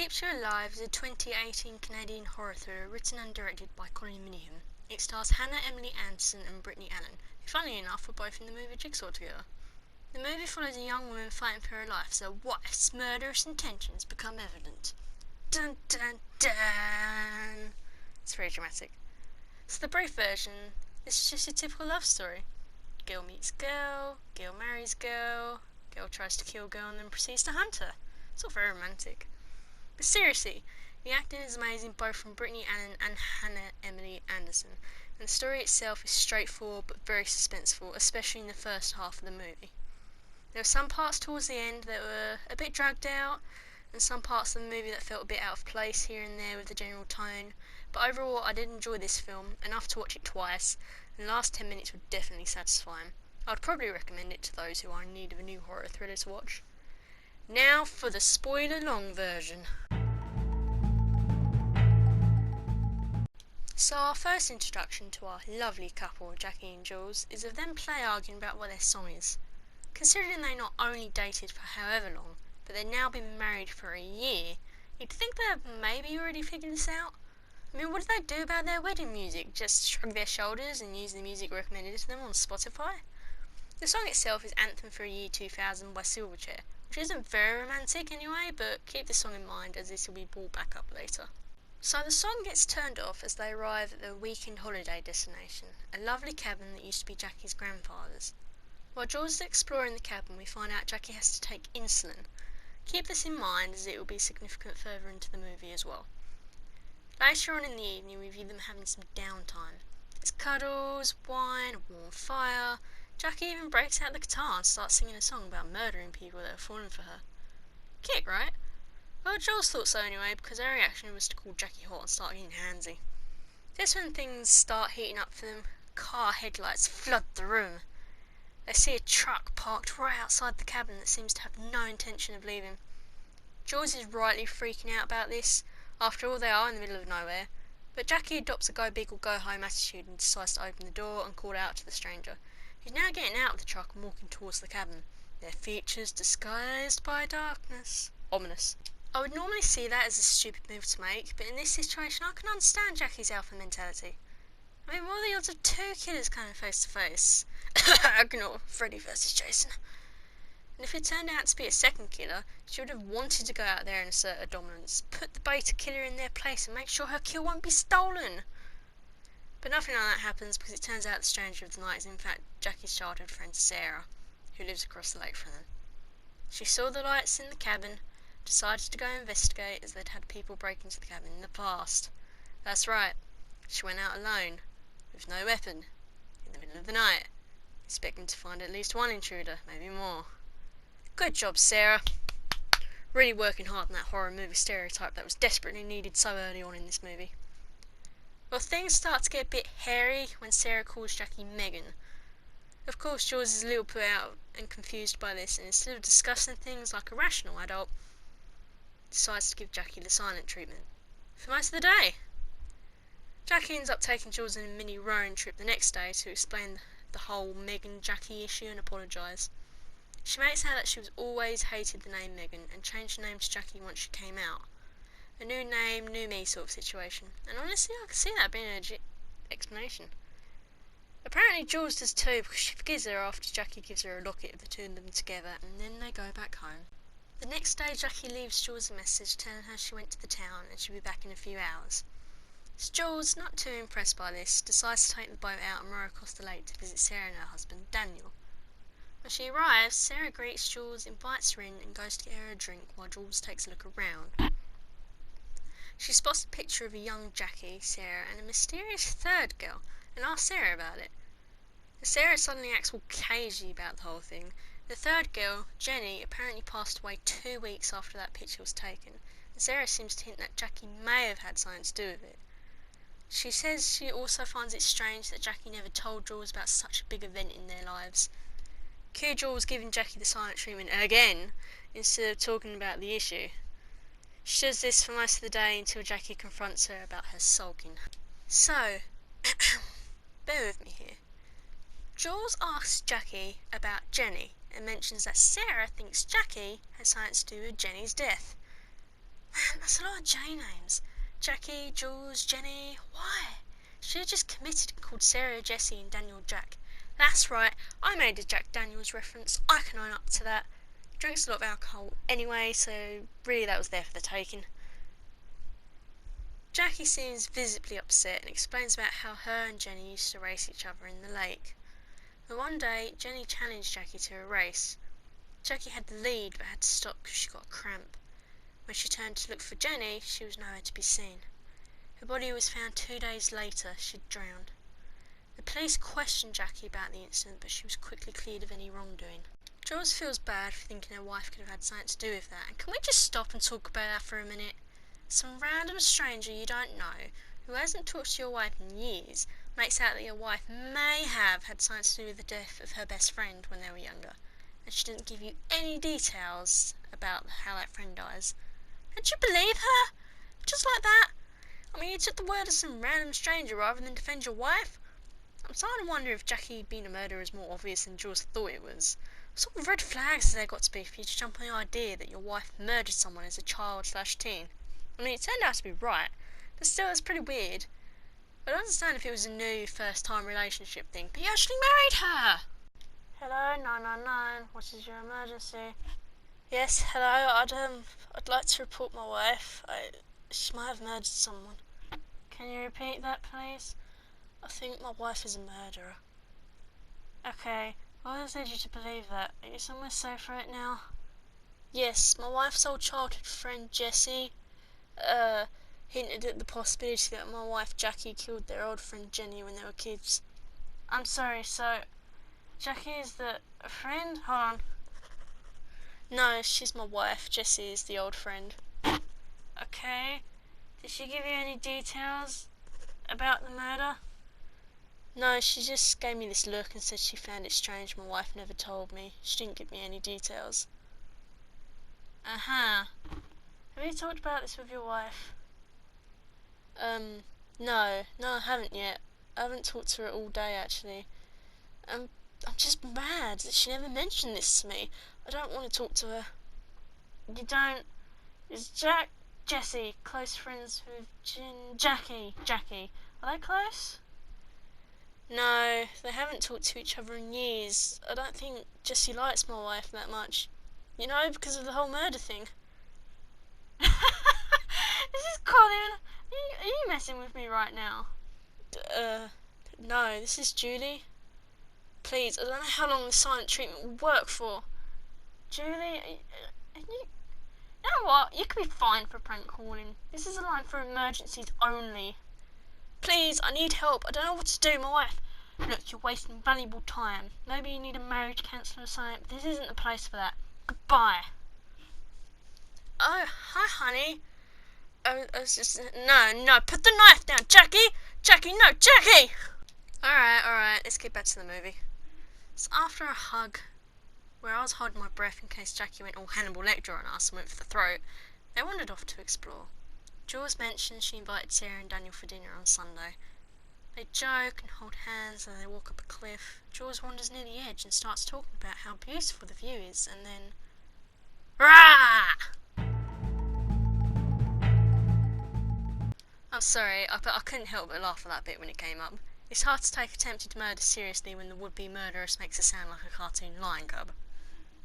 Keeps You Alive is a 2018 Canadian horror thriller written and directed by Colin Minihan. It stars Hannah Emily Anderson and Brittany Allen, who funnily enough were both in the movie Jigsaw together. The movie follows a young woman fighting for her life as her wife's murderous intentions become evident. Dun dun dun! It's very dramatic. So the brief version, this is just a typical love story. Girl meets girl marries girl tries to kill girl and then proceeds to hunt her. It's all very romantic. But seriously, the acting is amazing both from Brittany Allen and Hannah Emily Anderson, and the story itself is straightforward but very suspenseful, especially in the first half of the movie. There were some parts towards the end that were a bit dragged out, and some parts of the movie that felt a bit out of place here and there with the general tone, but overall I did enjoy this film enough to watch it twice, and the last 10 minutes were definitely satisfying. I'd probably recommend it to those who are in need of a new horror thriller to watch. Now for the spoiler-long version. So our first introduction to our lovely couple, Jackie and Jules, is of them arguing about what their song is. Considering they not only dated for however long, but they'd now been married for a year, you'd think they'd maybe already figured this out. I mean, what did they do about their wedding music? Just shrug their shoulders and use the music recommended to them on Spotify? The song itself is Anthem for Year 2000 by Silverchair, which isn't very romantic anyway, but keep this song in mind as this will be brought back up later. So the song gets turned off as they arrive at their weekend holiday destination, a lovely cabin that used to be Jackie's grandfather's. While Jules is exploring the cabin, we find out Jackie has to take insulin. Keep this in mind as it will be significant further into the movie as well. Later on in the evening we view them having some downtime. There's cuddles, wine, a warm fire. Jackie even breaks out the guitar and starts singing a song about murdering people that have fallen for her. Kick, right? Well, Jules thought so anyway, because her reaction was to call Jackie hot and start getting handsy. This when things start heating up for them. Car headlights flood the room. They see a truck parked right outside the cabin that seems to have no intention of leaving. Jules is rightly freaking out about this. After all, they are in the middle of nowhere. But Jackie adopts a go big or go home attitude and decides to open the door and call out to the stranger, who's now getting out of the truck and walking towards the cabin, their features disguised by darkness. Ominous. I would normally see that as a stupid move to make, but in this situation I can understand Jackie's alpha mentality. I mean, what are the odds of two killers coming face to face? Ignore Freddy versus Jason. And if it turned out to be a second killer, she would have wanted to go out there and assert her dominance, put the beta killer in their place and make sure her kill won't be stolen. But nothing like that happens because it turns out the stranger of the night is in fact Jackie's childhood friend Sarah, who lives across the lake from them. She saw the lights in the cabin, decided to go investigate as they'd had people break into the cabin in the past. That's right, she went out alone, with no weapon, in the middle of the night, expecting to find at least one intruder, maybe more. Good job, Sarah. Really working hard on that horror movie stereotype that was desperately needed so early on in this movie. Well, things start to get a bit hairy when Sarah calls Jackie Megan. Of course, Jules is a little put out and confused by this, and instead of discussing things like a rational adult, decides to give Jackie the silent treatment for most of the day. Jackie ends up taking Jules on a mini rowing trip the next day to explain the whole Megan-Jackie issue and apologise. She makes out that she was always hated the name Megan and changed the name to Jackie once she came out. A new name, new me sort of situation, and honestly I can see that being a legit explanation. Apparently Jules does too, because she forgives her after Jackie gives her a locket of the two of them together, and then they go back home. The next day Jackie leaves Jules a message telling her she went to the town and she'll be back in a few hours. So Jules, not too impressed by this, decides to take the boat out and row across the lake to visit Sarah and her husband, Daniel. When she arrives, Sarah greets Jules, invites her in and goes to get her a drink while Jules takes a look around. She spots a picture of a young Jackie, Sarah, and a mysterious third girl, and asks Sarah about it. As Sarah suddenly acts all cagey about the whole thing, the third girl, Jenny, apparently passed away 2 weeks after that picture was taken, and Sarah seems to hint that Jackie may have had something to do with it. She says she also finds it strange that Jackie never told Jules about such a big event in their lives. Cue Jules giving Jackie the silent treatment again, instead of talking about the issue. She does this for most of the day until Jackie confronts her about her sulking. So, bear with me here. Jules asks Jackie about Jenny and mentions that Sarah thinks Jackie had something to do with Jenny's death. Man, that's a lot of J names. Jackie, Jules, Jenny. Why? She had just committed and called Sarah Jessie and Daniel Jack. That's right, I made a Jack Daniels reference. I can own up to that. He drinks a lot of alcohol anyway, so really that was there for the taking. Jackie seems visibly upset and explains about how her and Jenny used to race each other in the lake. But one day, Jenny challenged Jackie to a race. Jackie had the lead but had to stop because she got a cramp. When she turned to look for Jenny, she was nowhere to be seen. Her body was found 2 days later. She'd drowned. The police questioned Jackie about the incident, but she was quickly cleared of any wrongdoing. Jules feels bad for thinking her wife could have had something to do with that, and can we just stop and talk about that for a minute? Some random stranger you don't know, who hasn't talked to your wife in years, makes out that your wife may have had something to do with the death of her best friend when they were younger, and she didn't give you any details about how that friend dies. And you believe her? Just like that? I mean, you took the word of some random stranger rather than defend your wife? I'm starting to wonder if Jackie being a murderer is more obvious than Jules thought it was. What sort of red flags has there got to be for you to jump on the idea that your wife murdered someone as a child/teen? I mean, it turned out to be right, but still, it's pretty weird. I'd understand if it was a new first-time relationship thing, but you actually married her! Hello, 999. What is your emergency? Yes, hello. I'd like to report my wife. She might have murdered someone. Can you repeat that, please? I think my wife is a murderer. Okay. What has led you to believe that? Are you somewhere safe right now? Yes, my wife's old childhood friend Jessie, hinted at the possibility that my wife Jackie killed their old friend Jenny when they were kids. I'm sorry, so Jackie is a friend? Hold on. No, she's my wife. Jessie is the old friend. Okay. Did she give you any details about the murder? No, she just gave me this look and said she found it strange my wife never told me. She didn't give me any details. Uh-huh. Have you talked about this with your wife? No, I haven't yet. I haven't talked to her all day, actually. I'm just mad that she never mentioned this to me. I don't want to talk to her. You don't? Is Jessie close friends with Jackie? Are they close? No, they haven't talked to each other in years. I don't think Jessie likes my wife that much. You know, because of the whole murder thing. Is this Colin? Are you messing with me right now? No, this is Julie. Please, I don't know how long the silent treatment will work for. Julie, you know what? You could be fined for prank calling. This is a line for emergencies only. Please, I need help. I don't know what to do. My wife. Look, you're wasting valuable time. Maybe you need a marriage counsellor or something. This isn't the place for that. Goodbye. Oh, hi, honey. I was just... No, put the knife down. Jackie, no, Jackie! Alright, let's get back to the movie. So after a hug, where I was holding my breath in case Jackie went all Hannibal Lecter on us and went for the throat, they wandered off to explore. Jules mentioned she invited Sarah and Daniel for dinner on Sunday. They joke and hold hands as they walk up a cliff. Jules wanders near the edge and starts talking about how beautiful the view is, and then... Rah! I'm sorry, but I couldn't help but laugh at that bit when it came up. It's hard to take attempted murder seriously when the would-be murderess makes it sound like a cartoon lion cub.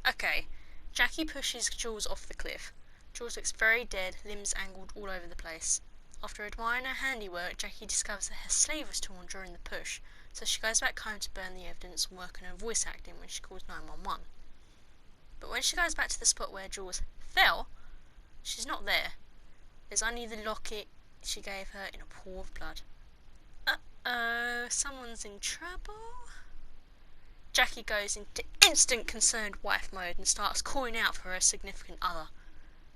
Okay, Jackie pushes Jules off the cliff. Jules looks very dead, limbs angled all over the place. After admiring her handiwork, Jackie discovers that her sleeve was torn during the push, so she goes back home to burn the evidence and work on her voice acting when she calls 911. But when she goes back to the spot where Jules fell, she's not there. There's only the locket she gave her in a pool of blood. Uh-oh, someone's in trouble? Jackie goes into instant concerned wife mode and starts calling out for her significant other.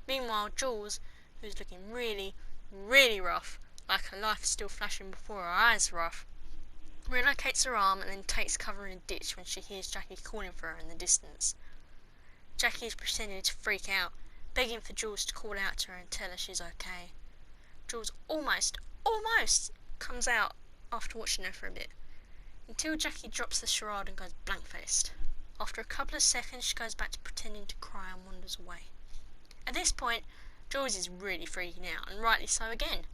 Meanwhile, Jules, who's looking really, really rough, like her life is still flashing before her eyes rough, relocates her arm and then takes cover in a ditch when she hears Jackie calling for her in the distance. Jackie is pretending to freak out, begging for Jules to call out to her and tell her she's okay. Jules almost comes out after watching her for a bit, until Jackie drops the charade and goes blank-faced. After a couple of seconds, she goes back to pretending to cry and wanders away. At this point, Jules is really freaking out, and rightly so again.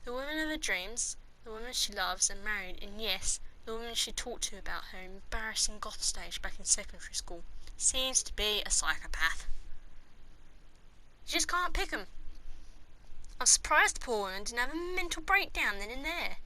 The woman of her dreams, the woman she loves and married, and yes, the woman she talked to about her embarrassing goth stage back in secondary school, seems to be a psychopath. You just can't pick 'em. I'm surprised the poor woman didn't have a mental breakdown then and there.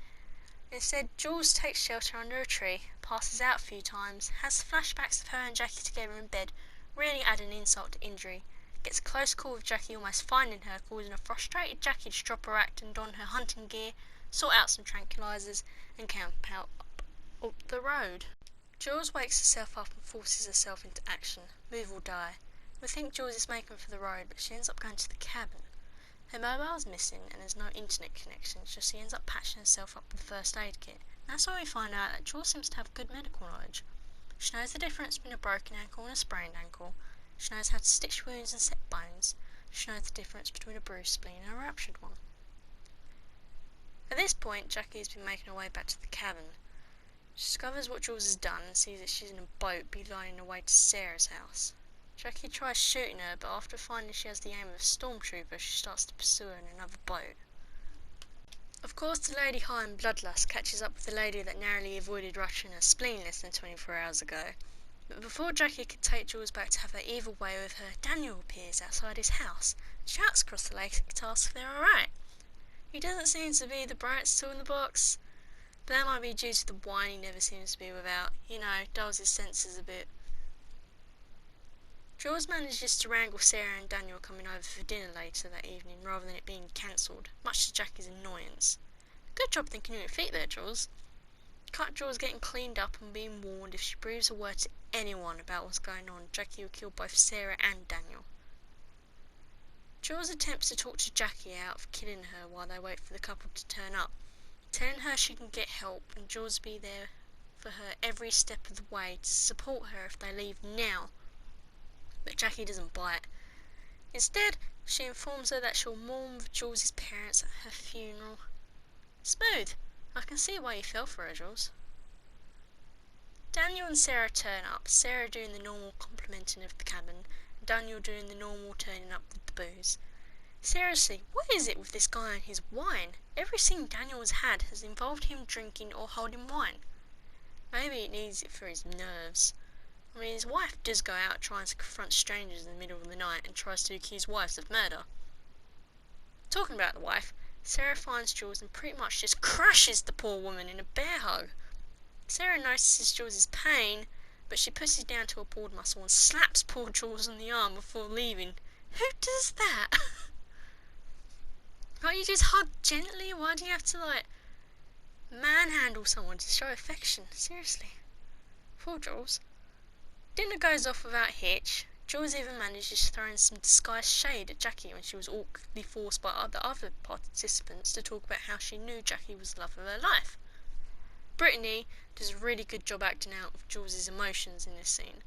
Instead, Jules takes shelter under a tree, passes out a few times, has flashbacks of her and Jackie together in bed, really adding insult to injury, gets a close call with Jackie almost finding her, causing a frustrated Jackie to drop her act and don her hunting gear, sort out some tranquilizers, and camp out up the road. Jules wakes herself up and forces herself into action, move or die. We think Jules is making for the road, but she ends up going to the cabin. Her mobile's missing and there's no internet connection, so she ends up patching herself up with a first aid kit. And that's where we find out that Jules seems to have good medical knowledge. She knows the difference between a broken ankle and a sprained ankle. She knows how to stitch wounds and set bones. She knows the difference between a bruised spleen and a ruptured one. At this point, Jackie has been making her way back to the cabin. She discovers what Jules has done and sees that she's in a boat beelining her way to Sarah's house. Jackie tries shooting her, but after finding she has the aim of a stormtrooper, she starts to pursue her in another boat. Of course, the lady high in bloodlust catches up with the lady that narrowly avoided rupturing her spleen less than 24 hours ago. But before Jackie could take Jules back to have her evil way with her, Daniel appears outside his house and shouts across the lake to ask if they're alright. He doesn't seem to be the brightest tool in the box, but that might be due to the wine he never seems to be without. Dulls his senses a bit. Jules manages to wrangle Sarah and Daniel coming over for dinner later that evening rather than it being cancelled, much to Jackie's annoyance. Good job thinking on your feet there, Jules. Cut Jules getting cleaned up and being warned if she breathes a word to anyone about what's going on, Jackie will kill both Sarah and Daniel. Jules attempts to talk to Jackie out of killing her while they wait for the couple to turn up, telling her she can get help and Jules will be there for her every step of the way to support her if they leave now. But Jackie doesn't buy it. Instead, she informs her that she'll mourn with Jules' parents at her funeral. Smooth. I can see why you fell for her, Jules. Daniel and Sarah turn up, Sarah doing the normal complimenting of the cabin, and Daniel doing the normal turning up with the booze. Seriously, what is it with this guy and his wine? Every scene Daniel has had has involved him drinking or holding wine. Maybe he needs it for his nerves. I mean, his wife does go out trying to confront strangers in the middle of the night and tries to accuse wives of murder. Talking about the wife, Sarah finds Jules and pretty much just crushes the poor woman in a bear hug. Sarah notices Jules' pain, but she pushes down to a pulled muscle and slaps poor Jules on the arm before leaving. Who does that? Can't you just hug gently? Why do you have to, manhandle someone to show affection? Seriously. Poor Jules. Dinner goes off without hitch. Jules even manages to throw in some disguised shade at Jackie when she was awkwardly forced by the other participants to talk about how she knew Jackie was the love of her life. Brittany does a really good job acting out of Jules' emotions in this scene.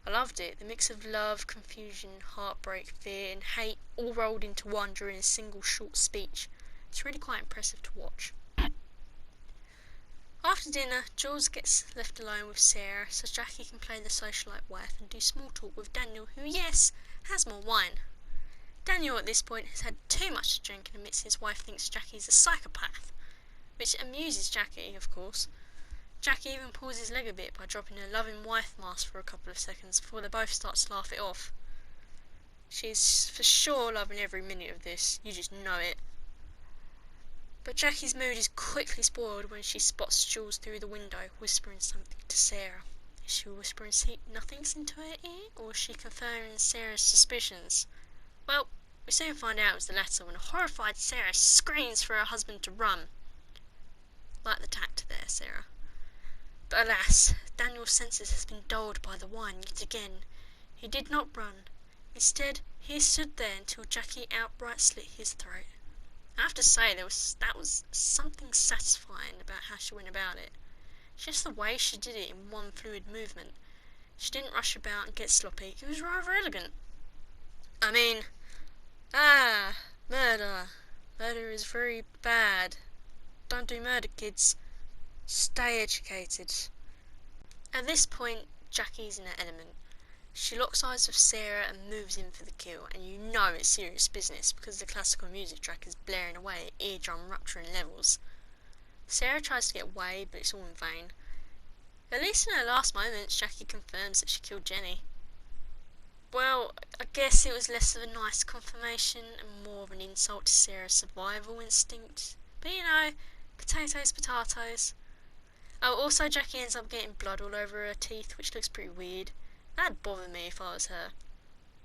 I loved it. The mix of love, confusion, heartbreak, fear and hate all rolled into one during a single short speech. It's really quite impressive to watch. After dinner, Jules gets left alone with Sarah so Jackie can play the socialite wife and do small talk with Daniel, who, yes, has more wine. Daniel at this point has had too much to drink and admits his wife thinks Jackie's a psychopath, which amuses Jackie, of course. Jackie even pulls his leg a bit by dropping her loving wife mask for a couple of seconds before they both start to laugh it off. She's for sure loving every minute of this, you just know it. But Jackie's mood is quickly spoiled when she spots Jules through the window, whispering something to Sarah. Is she whispering nothings into her ear, or is she confirming Sarah's suspicions? Well, we soon find out it was the latter when a horrified Sarah screams for her husband to run. Like the tact there, Sarah. But alas, Daniel's senses has been dulled by the wine yet again. He did not run. Instead, he stood there until Jackie outright slit his throat. I have to say, that was something satisfying about how she went about it. Just the way she did it in one fluid movement. She didn't rush about and get sloppy. It was rather elegant. I mean, murder. Murder is very bad. Don't do murder, kids. Stay educated. At this point, Jackie's in her element. She locks eyes with Sarah and moves in for the kill, and you know it's serious business because the classical music track is blaring away at eardrum rupturing levels. Sarah tries to get away, but it's all in vain. At least in her last moments, Jackie confirms that she killed Jenny. Well, I guess it was less of a nice confirmation and more of an insult to Sarah's survival instinct. But you know, potatoes, potatoes. Oh, also Jackie ends up getting blood all over her teeth, which looks pretty weird. That'd bother me if I was her.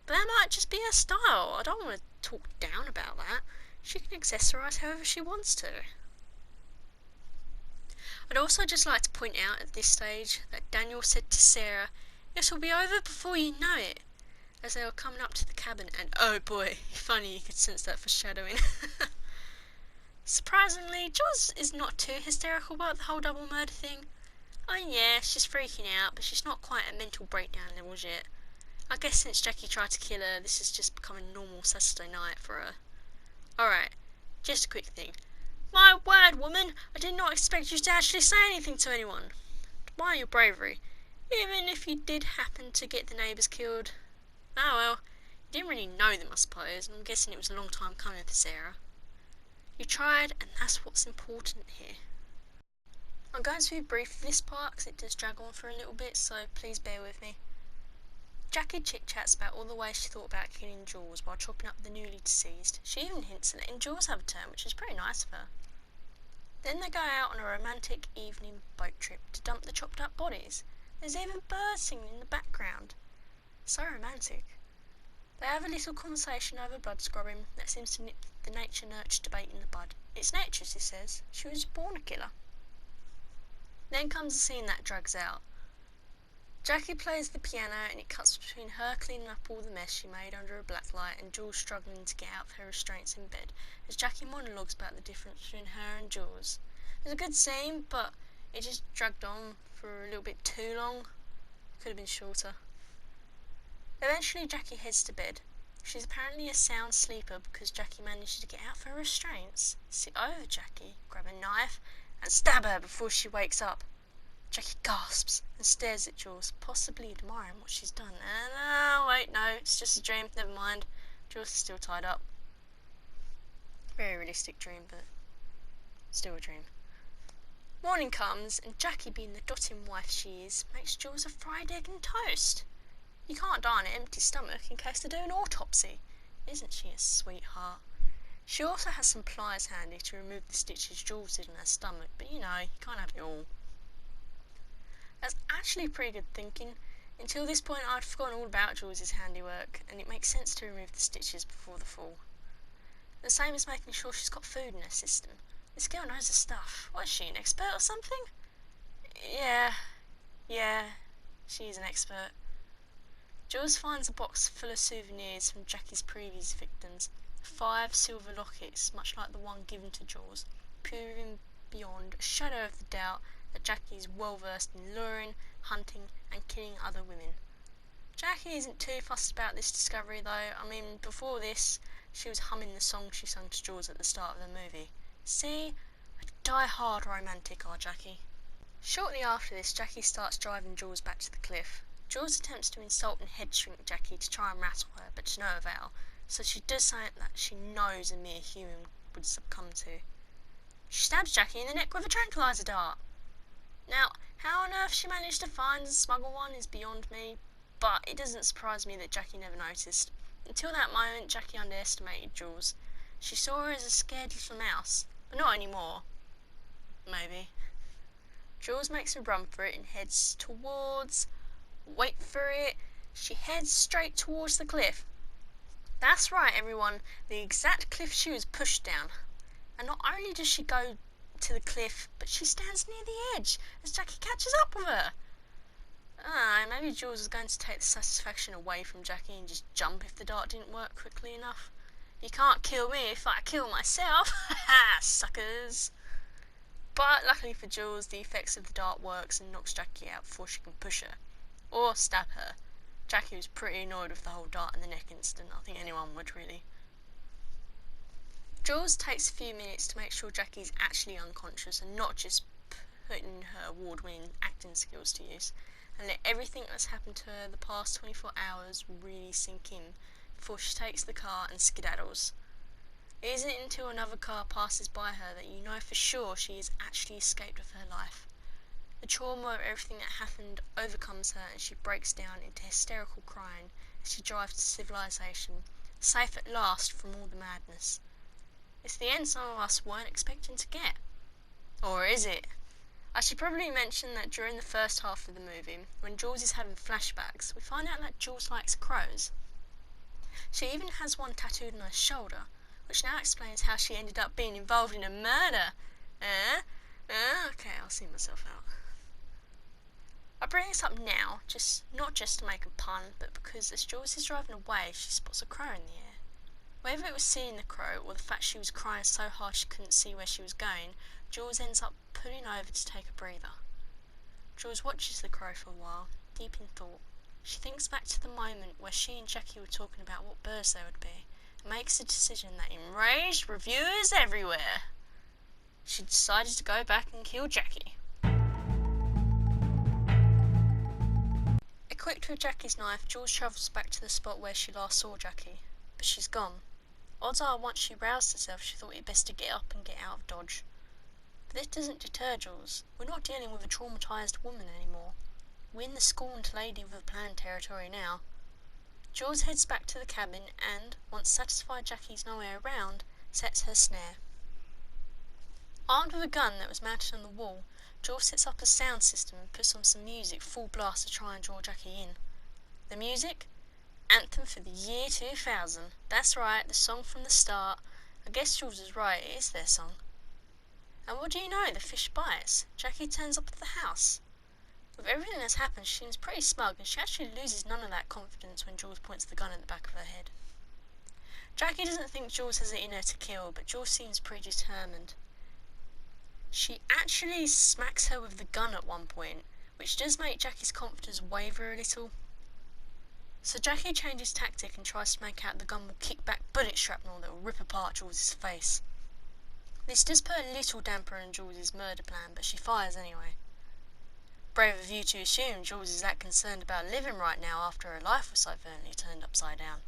But that might just be her style. I don't want to talk down about that. She can accessorise however she wants to. I'd also just like to point out at this stage that Daniel said to Sarah, "This will be over before you know it," as they were coming up to the cabin, and oh boy, if only you could sense that foreshadowing. Surprisingly, Jules is not too hysterical about the whole double murder thing. I mean, yeah, she's freaking out, but she's not quite at mental breakdown levels yet. I guess since Jackie tried to kill her, this has just become a normal Saturday night for her. Alright, just a quick thing. My word, woman, I did not expect you to actually say anything to anyone. Admire your bravery, even if you did happen to get the neighbours killed. Oh well, you didn't really know them, I suppose, and I'm guessing it was a long time coming for Sarah. You tried, and that's what's important here. I'm going to be brief for this part because it does drag on for a little bit, so please bear with me. Jackie chit-chats about all the ways she thought about killing Jules while chopping up the newly deceased. She even hints at letting Jules have a turn, which is pretty nice of her. Then they go out on a romantic evening boat trip to dump the chopped up bodies. There's even birds singing in the background. So romantic. They have a little conversation over blood scrubbing that seems to nip the nature-nurture debate in the bud. It's nature, she says. She was born a killer. Then comes a scene that drags out. Jackie plays the piano and it cuts between her cleaning up all the mess she made under a black light and Jules struggling to get out of her restraints in bed as Jackie monologues about the difference between her and Jules. It was a good scene, but it just dragged on for a little bit too long. Could have been shorter. Eventually Jackie heads to bed. She's apparently a sound sleeper because Jackie manages to get out of her restraints, sit over Jackie, grab a knife and stab her before she wakes up. Jackie gasps and stares at Jules, possibly admiring what she's done. And wait, no, it's just a dream, never mind. Jules is still tied up. Very realistic dream, but still a dream. Morning comes, and Jackie, being the dotting wife she is, makes Jules a fried egg and toast. You can't die on an empty stomach in case they do an autopsy. Isn't she a sweetheart? She also has some pliers handy to remove the stitches Jules did in her stomach, but you know, you can't have it all. That's actually pretty good thinking. Until this point I'd forgotten all about Jules' handiwork, and it makes sense to remove the stitches before the fall. The same as making sure she's got food in her system. This girl knows her stuff. What is she, an expert or something? Yeah, she's an expert. Jules finds a box full of souvenirs from Jackie's previous victims. 5 silver lockets, much like the one given to Jules, proving beyond a shadow of the doubt that Jackie is well versed in luring, hunting and killing other women. Jackie isn't too fussed about this discovery though. I mean, before this, she was humming the song she sung to Jules at the start of the movie. See? A die-hard romantic, our Jackie. Shortly after this, Jackie starts driving Jules back to the cliff. Jules attempts to insult and head shrink Jackie to try and rattle her, but to no avail, so she does something that she knows a mere human would succumb to. She stabs Jackie in the neck with a tranquilizer dart. Now, how on earth she managed to find and smuggle one is beyond me, but it doesn't surprise me that Jackie never noticed. Until that moment, Jackie underestimated Jules. She saw her as a scared little mouse, but not anymore. Maybe. Jules makes a run for it and heads towards... Wait for it. She heads straight towards the cliff. That's right, everyone. The exact cliff she was pushed down. And not only does she go to the cliff, but she stands near the edge as Jackie catches up with her. I don't know, maybe Jules was going to take the satisfaction away from Jackie and just jump if the dart didn't work quickly enough. You can't kill me if I kill myself. Ha, suckers. But luckily for Jules, the effects of the dart works and knocks Jackie out before she can push her. Or stab her. Jackie was pretty annoyed with the whole dart in the neck incident. I think anyone would, really. Jules takes a few minutes to make sure Jackie's actually unconscious and not just putting her award-winning acting skills to use. and let everything that's happened to her the past 24 hours really sink in before she takes the car and skedaddles. It isn't until another car passes by her that you know for sure she has actually escaped with her life. The trauma of everything that happened overcomes her and she breaks down into hysterical crying as she drives to civilization, safe at last from all the madness. It's the end some of us weren't expecting to get. Or is it? I should probably mention that during the first half of the movie, when Jules is having flashbacks, we find out that Jules likes crows. She even has one tattooed on her shoulder, which now explains how she ended up being involved in a murder. Okay, I'll see myself out. I bring this up now, not just to make a pun, but because as Jules is driving away, she spots a crow in the air. Whether it was seeing the crow or the fact she was crying so hard she couldn't see where she was going, Jules ends up pulling over to take a breather. Jules watches the crow for a while, deep in thought. She thinks back to the moment where she and Jackie were talking about what birds there would be, and makes a decision that enraged reviewers everywhere. She decided to go back and kill Jackie. Equipped with Jackie's knife, Jules travels back to the spot where she last saw Jackie, but she's gone. Odds are once she roused herself she thought it best to get up and get out of Dodge. But this doesn't deter Jules. We're not dealing with a traumatised woman anymore. We're in the scorned lady with a planned territory now. Jules heads back to the cabin and, once satisfied Jackie's nowhere around, sets her snare. Armed with a gun that was mounted on the wall, Jules sets up a sound system and puts on some music full blast to try and draw Jackie in. The music? Anthem for the year 2000. That's right, the song from the start. I guess Jules is right, it is their song. And what do you know, the fish bites. Jackie turns up at the house. With everything that's happened, she seems pretty smug, and she actually loses none of that confidence when Jules points the gun at the back of her head. Jackie doesn't think Jules has it in her to kill, but Jules seems pretty determined. She actually smacks her with the gun at one point, which does make Jackie's confidence waver a little. So Jackie changes tactic and tries to make out the gun will kick back bullet shrapnel that will rip apart Jules' face. This does put a little damper on Jules' murder plan, but she fires anyway. Brave of you to assume Jules is that concerned about living right now after her life was so violently turned upside down.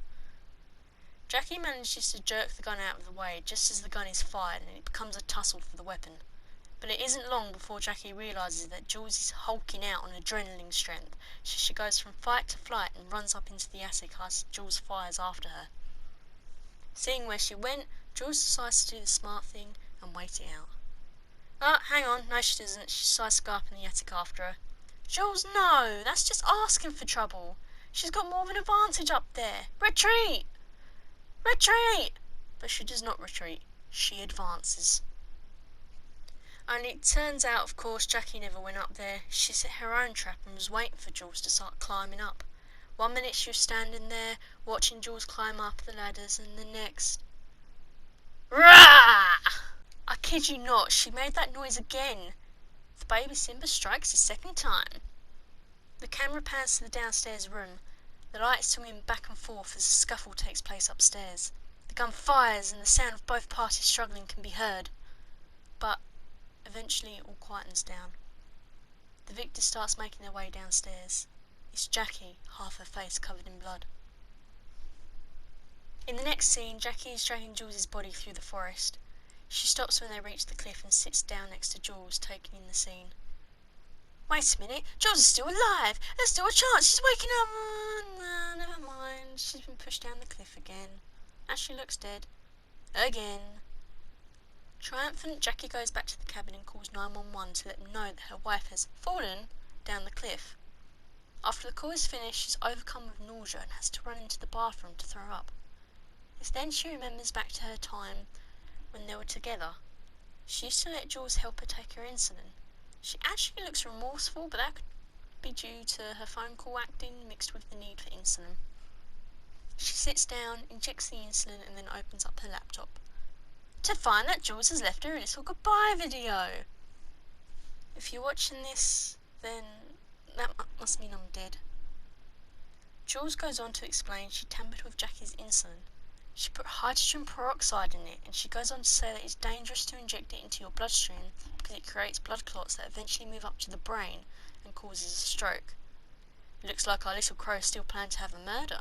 Jackie manages to jerk the gun out of the way just as the gun is fired and it becomes a tussle for the weapon. But it isn't long before Jackie realises that Jules is hulking out on adrenaline strength, so she goes from fight to flight and runs up into the attic as Jules fires after her. Seeing where she went, Jules decides to do the smart thing and wait it out. Oh, hang on, no she doesn't. She decides to go up in the attic after her. Jules, no! That's just asking for trouble. She's got more of an advantage up there. Retreat! Retreat! But she does not retreat. She advances. Only it turns out, of course, Jackie never went up there. She set her own trap and was waiting for Jules to start climbing up. 1 minute she was standing there, watching Jules climb up the ladders, and the next... Rah! I kid you not, she made that noise again. The baby Simba strikes a second time. The camera pans to the downstairs room. The lights swing back and forth as a scuffle takes place upstairs. The gun fires and the sound of both parties struggling can be heard. But eventually it all quietens down. The victor starts making their way downstairs. It's Jackie, half her face covered in blood. In the next scene, Jackie is dragging Jules' body through the forest. She stops when they reach the cliff and sits down next to Jules, taking in the scene. Wait a minute, Jules is still alive! There's still a chance, she's waking up! No, never mind, she's been pushed down the cliff again. And she looks dead. Again. Triumphant, Jackie goes back to the cabin and calls 911 to let them know that her wife has fallen down the cliff. After the call is finished, she's overcome with nausea and has to run into the bathroom to throw up. It's then she remembers back to her time when they were together. She used to let Jules help her take her insulin. She actually looks remorseful, but that could be due to her phone call acting mixed with the need for insulin. She sits down, injects the insulin, and then opens up her laptop to find that Jules has left her a little goodbye video. If you're watching this, then that must mean I'm dead. Jules goes on to explain she tampered with Jackie's insulin. She put hydrogen peroxide in it, and she goes on to say that it's dangerous to inject it into your bloodstream because it creates blood clots that eventually move up to the brain and causes a stroke. Looks like our little crow still planned to have a murder.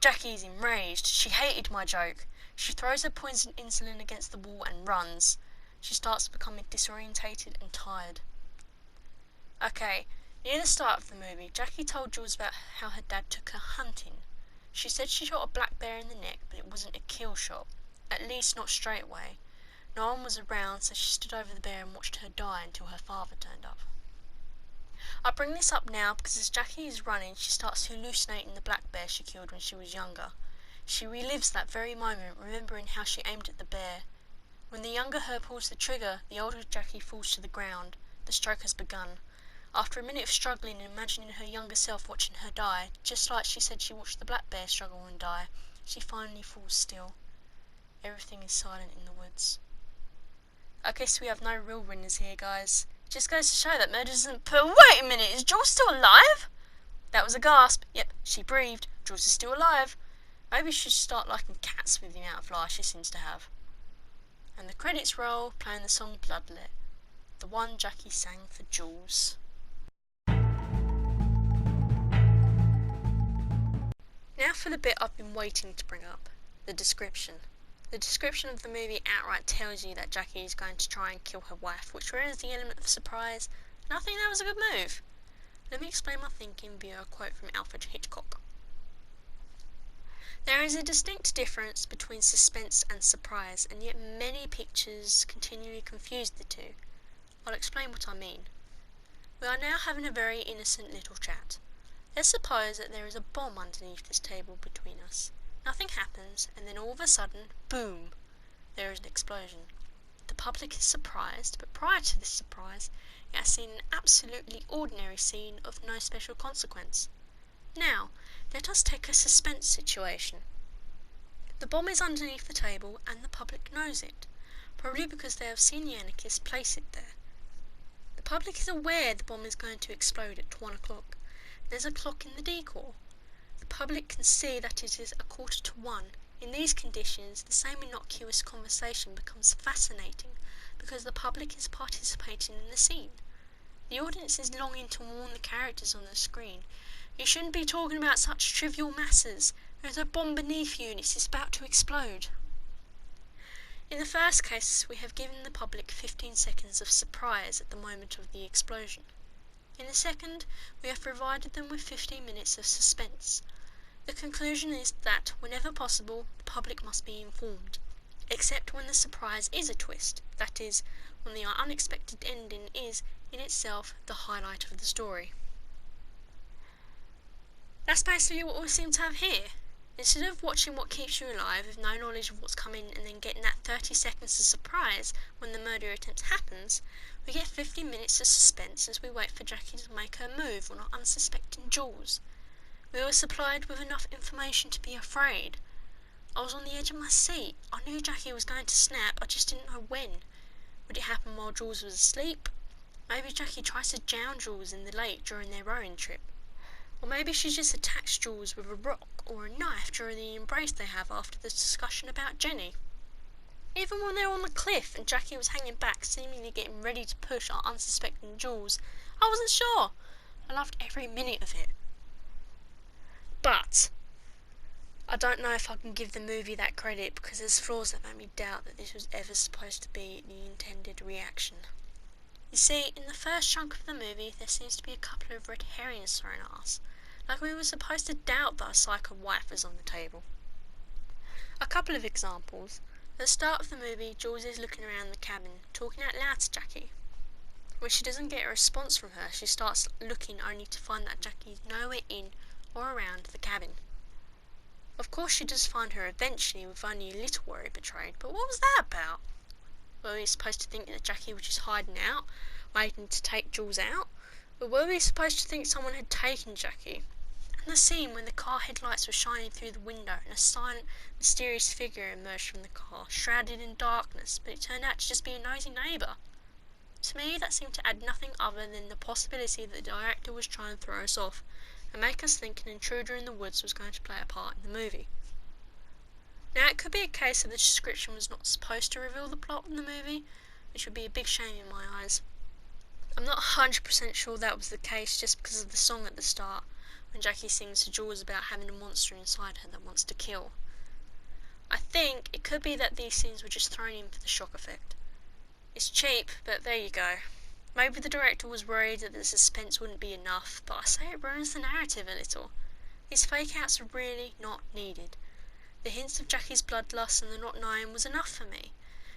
Jackie's enraged. She hated my joke. She throws her poison insulin against the wall and runs. She starts becoming disorientated and tired. Okay, near the start of the movie, Jackie told Jules about how her dad took her hunting. She said she shot a black bear in the neck, but it wasn't a kill shot. At least not straight away. No one was around, so she stood over the bear and watched her die until her father turned up. I bring this up now because as Jackie is running, she starts hallucinating the black bear she killed when she was younger. She relives that very moment, remembering how she aimed at the bear. When the younger her pulls the trigger, the older Jackie falls to the ground. The stroke has begun. After a minute of struggling and imagining her younger self watching her die, just like she said she watched the black bear struggle and die, she finally falls still. Everything is silent in the woods. I guess we have no real winners here, guys. Just goes to show that murder doesn't put— Wait a minute, is Jules still alive? That was a gasp. Yep, she breathed. Jules is still alive. Maybe she should start liking cats with the amount of life she seems to have. And the credits roll, playing the song Bloodlet, the one Jackie sang for Jules. Now for the bit I've been waiting to bring up, the description. The description of the movie outright tells you that Jackie is going to try and kill her wife, which removes the element of surprise, and I think that was a good move. Let me explain my thinking via a quote from Alfred Hitchcock. There is a distinct difference between suspense and surprise, and yet many pictures continually confuse the two. I'll explain what I mean. We are now having a very innocent little chat. Let's suppose that there is a bomb underneath this table between us. Nothing happens, and then all of a sudden, boom, there is an explosion. The public is surprised, but prior to this surprise, it has seen an absolutely ordinary scene of no special consequence. Now, let us take a suspense situation. The bomb is underneath the table, and the public knows it, probably because they have seen the anarchists place it there. The public is aware the bomb is going to explode at 1 o'clock. There's a clock in the decor. The public can see that it is 1:45. In these conditions, the same innocuous conversation becomes fascinating because the public is participating in the scene. The audience is longing to warn the characters on the screen. You shouldn't be talking about such trivial masses. There's a bomb beneath you and it's about to explode. In the first case, we have given the public 15 seconds of surprise at the moment of the explosion. In the second, we have provided them with 15 minutes of suspense. The conclusion is that, whenever possible, the public must be informed, except when the surprise is a twist, that is, when the unexpected ending is, in itself, the highlight of the story. That's basically what we seem to have here. Instead of watching what keeps you alive with no knowledge of what's coming and then getting that 30 seconds of surprise when the murder attempt happens, we get 50 minutes of suspense as we wait for Jackie to make her move on our unsuspecting Jules. We were supplied with enough information to be afraid. I was on the edge of my seat. I knew Jackie was going to snap, I just didn't know when. Would it happen while Jules was asleep? Maybe Jackie tries to drown Jules in the lake during their rowing trip. Or maybe she just attacks Jules with a rock or a knife during the embrace they have after the discussion about Jenny. Even when they were on the cliff and Jackie was hanging back, seemingly getting ready to push our unsuspecting Jules, I wasn't sure. I loved every minute of it. But I don't know if I can give the movie that credit because there's flaws that make me doubt that this was ever supposed to be the intended reaction. You see, in the first chunk of the movie, there seems to be a couple of red herrings thrown at us, like we were supposed to doubt that a psycho wife was on the table. A couple of examples. At the start of the movie, Jules is looking around the cabin, talking out loud to Jackie. When she doesn't get a response from her, she starts looking only to find that Jackie is nowhere in or around the cabin. Of course she does find her eventually, with only a little worry betrayed, but what was that about? Were we supposed to think that Jackie was just hiding out, waiting to take Jules out? Or were we supposed to think someone had taken Jackie? And the scene when the car headlights were shining through the window and a silent, mysterious figure emerged from the car, shrouded in darkness, but it turned out to just be a nosy neighbour. To me, that seemed to add nothing other than the possibility that the director was trying to throw us off and make us think an intruder in the woods was going to play a part in the movie. Now, it could be a case that the description was not supposed to reveal the plot in the movie, which would be a big shame in my eyes. I'm not 100% sure that was the case just because of the song at the start, when Jackie sings to Jules about having a monster inside her that wants to kill. I think it could be that these scenes were just thrown in for the shock effect. It's cheap, but there you go. Maybe the director was worried that the suspense wouldn't be enough, but I say it ruins the narrative a little. These fake outs are really not needed. The hints of Jackie's bloodlust and the not knowing was enough for me,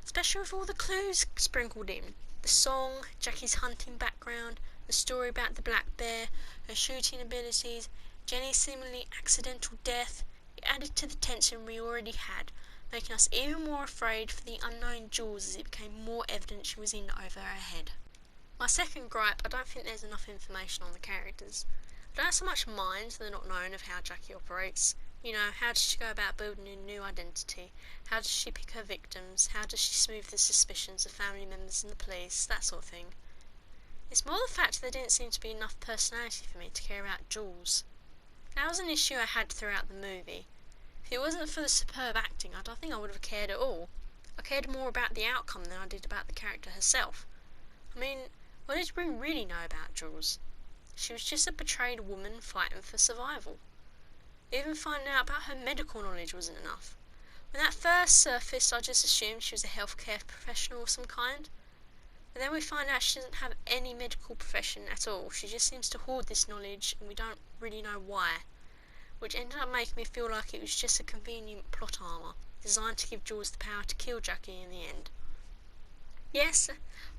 especially with all the clues sprinkled in. The song, Jackie's hunting background, the story about the black bear, her shooting abilities, Jenny's seemingly accidental death. It added to the tension we already had, making us even more afraid for the unknown Jules as it became more evident she was in over her head. My second gripe, I don't think there's enough information on the characters. I don't so much mind the not knowing of how Jackie operates. You know, how does she go about building a new identity? How does she pick her victims? How does she smooth the suspicions of family members and the police? That sort of thing. It's more the fact that there didn't seem to be enough personality for me to care about Jules. That was an issue I had throughout the movie. If it wasn't for the superb acting, I don't think I would have cared at all. I cared more about the outcome than I did about the character herself. I mean, what did we really know about Jules? She was just a betrayed woman fighting for survival. Even finding out about her medical knowledge wasn't enough. When that first surfaced, I just assumed she was a healthcare professional of some kind. But then we find out she doesn't have any medical profession at all. She just seems to hoard this knowledge, and we don't really know why. Which ended up making me feel like it was just a convenient plot armour, designed to give Jules the power to kill Jackie in the end. Yes,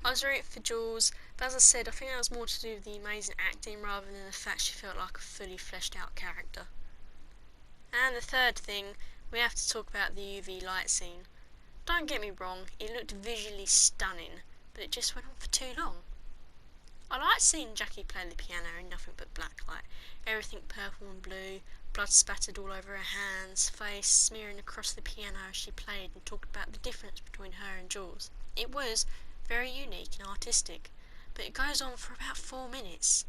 I was rooting for Jules, but as I said, I think that was more to do with the amazing acting rather than the fact she felt like a fully fleshed out character. And the third thing, we have to talk about the UV light scene. Don't get me wrong, it looked visually stunning, but it just went on for too long. I liked seeing Jackie play the piano in nothing but black light, everything purple and blue, blood spattered all over her hands, face smearing across the piano as she played and talked about the difference between her and Jules. It was very unique and artistic, but it goes on for about 4 minutes.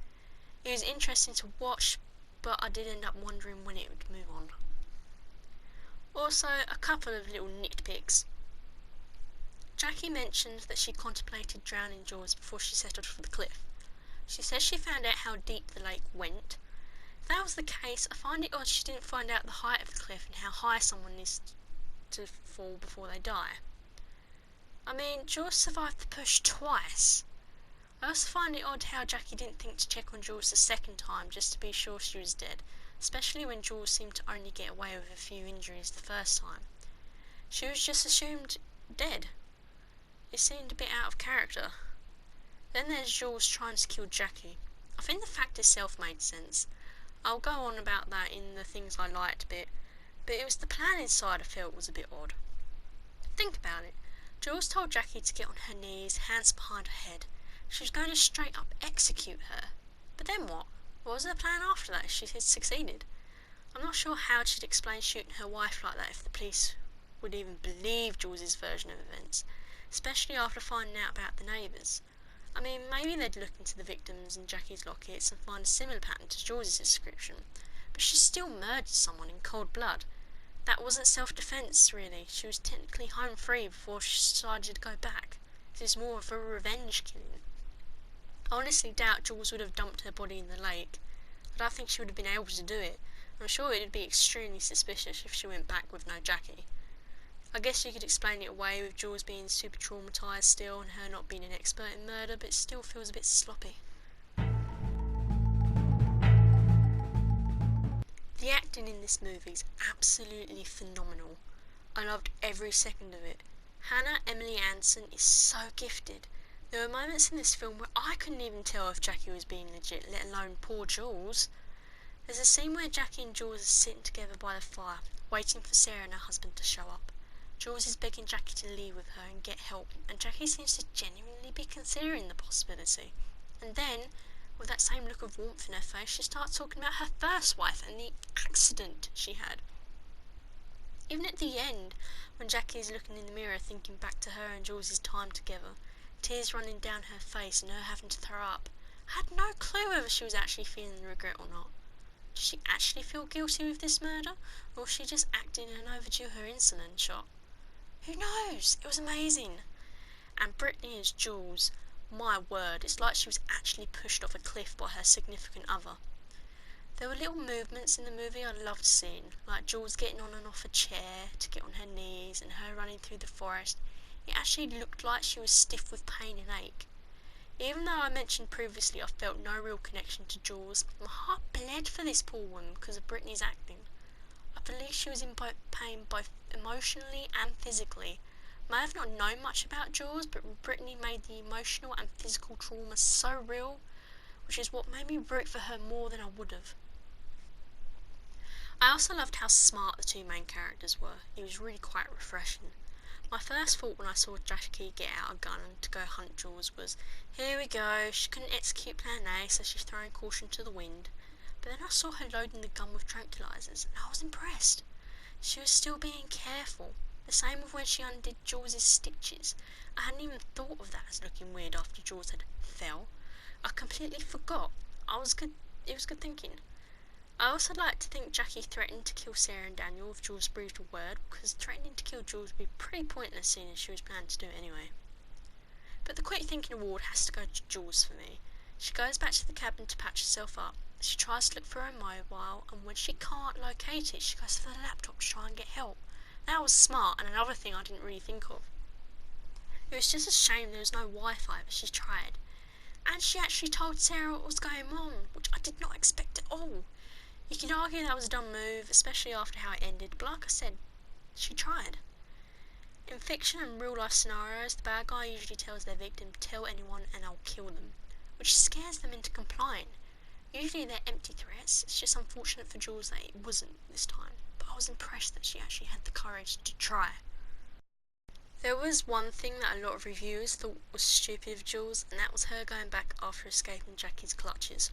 It was interesting to watch, but I did end up wondering when it would move on. Also, a couple of little nitpicks. Jackie mentioned that she contemplated drowning Jules before she set off for the cliff. She says she found out how deep the lake went. If that was the case, I find it odd she didn't find out the height of the cliff and how high someone is to fall before they die. I mean, Jules survived the push twice. I also find it odd how Jackie didn't think to check on Jules the second time just to be sure she was dead, especially when Jules seemed to only get away with a few injuries the first time. She was just assumed dead. It seemed a bit out of character. Then there's Jules trying to kill Jackie. I think the fact itself made sense. I'll go on about that in the things I liked a bit, but it was the planning side I felt was a bit odd. Think about it. Jules told Jackie to get on her knees, hands behind her head. She was going to straight up execute her. But then what? What was the plan after that if she had succeeded? I'm not sure how she'd explain shooting her wife like that if the police would even believe Jules's version of events, especially after finding out about the neighbours. I mean, maybe they'd look into the victims in Jackie's lockets and find a similar pattern to Jules's description, but she still murdered someone in cold blood. That wasn't self-defence, really. She was technically home free before she decided to go back. It was more of a revenge killing. I honestly doubt Jules would have dumped her body in the lake. I don't think she would have been able to do it. I'm sure it would be extremely suspicious if she went back with no Jackie. I guess you could explain it away with Jules being super traumatised still and her not being an expert in murder, but it still feels a bit sloppy. The acting in this movie is absolutely phenomenal. I loved every second of it. Hannah Emily Anson is so gifted. There were moments in this film where I couldn't even tell if Jackie was being legit, let alone poor Jules. There's a scene where Jackie and Jules are sitting together by the fire, waiting for Sarah and her husband to show up. Jules is begging Jackie to leave with her and get help, and Jackie seems to genuinely be considering the possibility. And then, with that same look of warmth in her face, she starts talking about her first wife and the accident she had. Even at the end, when Jackie is looking in the mirror thinking back to her and Jules' time together, tears running down her face and her having to throw up, I had no clue whether she was actually feeling regret or not. Did she actually feel guilty with this murder, or was she just acting and overdue her insulin shot? Who knows? It was amazing. And Brittany as Jules, My word, it's like she was actually pushed off a cliff by her significant other. There were little movements in the movie I loved seeing, like Jules getting on and off a chair to get on her knees and her running through the forest. It actually looked like she was stiff with pain and ache. Even though I mentioned previously I felt no real connection to Jules, my heart bled for this poor woman because of Brittany's acting. I believe she was in pain both emotionally and physically. I may have not known much about Jules, but Brittany made the emotional and physical trauma so real, which is what made me root for her more than I would have. I also loved how smart the two main characters were. It was really quite refreshing. My first thought when I saw Jackie get out a gun to go hunt Jules was, here we go, she couldn't execute plan A, so she's throwing caution to the wind. But then I saw her loading the gun with tranquilizers, and I was impressed. She was still being careful. The same with when she undid Jules' stitches. I hadn't even thought of that as looking weird after Jules had fell. I completely forgot. It was good thinking. I also like to think Jackie threatened to kill Sarah and Daniel if Jules breathed a word, because threatening to kill Jules would be pretty pointless seeing as she was planning to do it anyway. But the quick thinking award has to go to Jules for me. She goes back to the cabin to patch herself up. She tries to look for her mobile, and when she can't locate it, she goes for the laptop to try and get help. That was smart, and another thing I didn't really think of. It was just a shame there was no Wi-Fi, but she tried. And she actually told Sarah what was going on, which I did not expect at all. You can argue that was a dumb move, especially after how it ended, but like I said, she tried. In fiction and real life scenarios, the bad guy usually tells their victim, tell anyone and I'll kill them, which scares them into complying. Usually they're empty threats. It's just unfortunate for Jules that it wasn't this time, but I was impressed that she actually had the courage to try. There was one thing that a lot of reviewers thought was stupid of Jules, and that was her going back after escaping Jackie's clutches.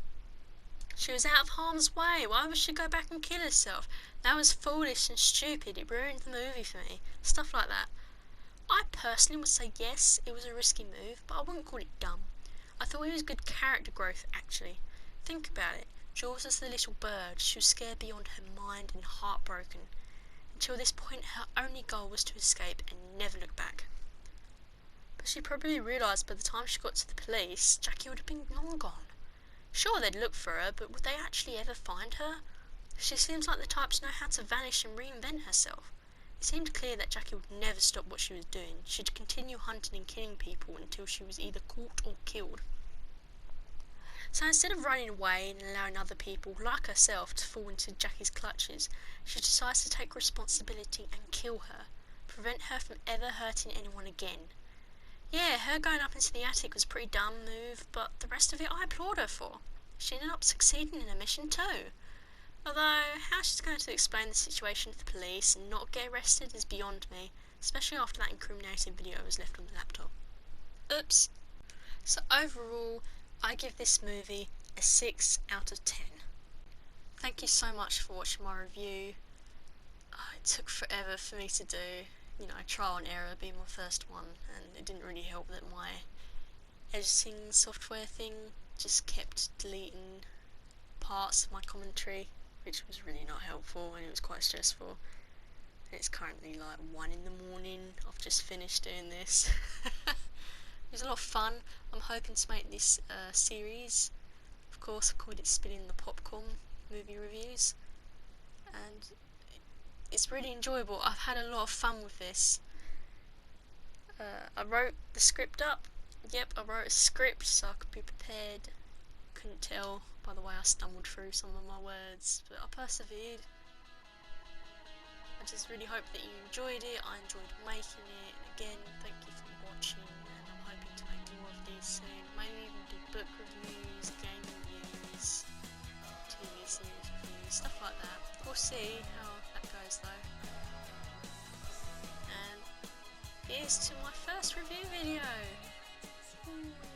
She was out of harm's way. Why would she go back and kill herself? That was foolish and stupid. It ruined the movie for me. Stuff like that. I personally would say yes, it was a risky move, but I wouldn't call it dumb. I thought it was good character growth, actually. Think about it. Jules was the little bird. She was scared beyond her mind and heartbroken. Until this point, her only goal was to escape and never look back. But she probably realised by the time she got to the police, Jackie would have been long gone. Sure, they'd look for her, but would they actually ever find her? She seems like the type to know how to vanish and reinvent herself. It seemed clear that Jackie would never stop what she was doing. She'd continue hunting and killing people until she was either caught or killed. So instead of running away and allowing other people, like herself, to fall into Jackie's clutches, she decides to take responsibility and kill her, prevent her from ever hurting anyone again. Yeah, her going up into the attic was a pretty dumb move, but the rest of it I applaud her for. She ended up succeeding in her mission too. Although, how she's going to explain the situation to the police and not get arrested is beyond me, especially after that incriminating video was left on the laptop. Oops. So overall, I give this movie a 6 out of 10. Thank you so much for watching my review. It took forever for me to do. Trial and error being my first one, and it didn't really help that my editing software thing just kept deleting parts of my commentary, which was really not helpful, and it was quite stressful. And it's currently like 1 in the morning. I've just finished doing this. It was a lot of fun. I'm hoping to make this series. Of course, I've called it Spinning the Popcorn movie reviews, and it's really enjoyable. I've had a lot of fun with this. I wrote the script up. Yep, I wrote a script so I could be prepared. Couldn't tell by the way I stumbled through some of my words, but I persevered. I just really hope that you enjoyed it. I enjoyed making it, and again, thank you for watching, and I'm hoping to make more of these soon. Maybe even do book reviews, game reviews, TV series reviews, stuff like that. We'll see how that goes though. And here's to my first review video. Ooh.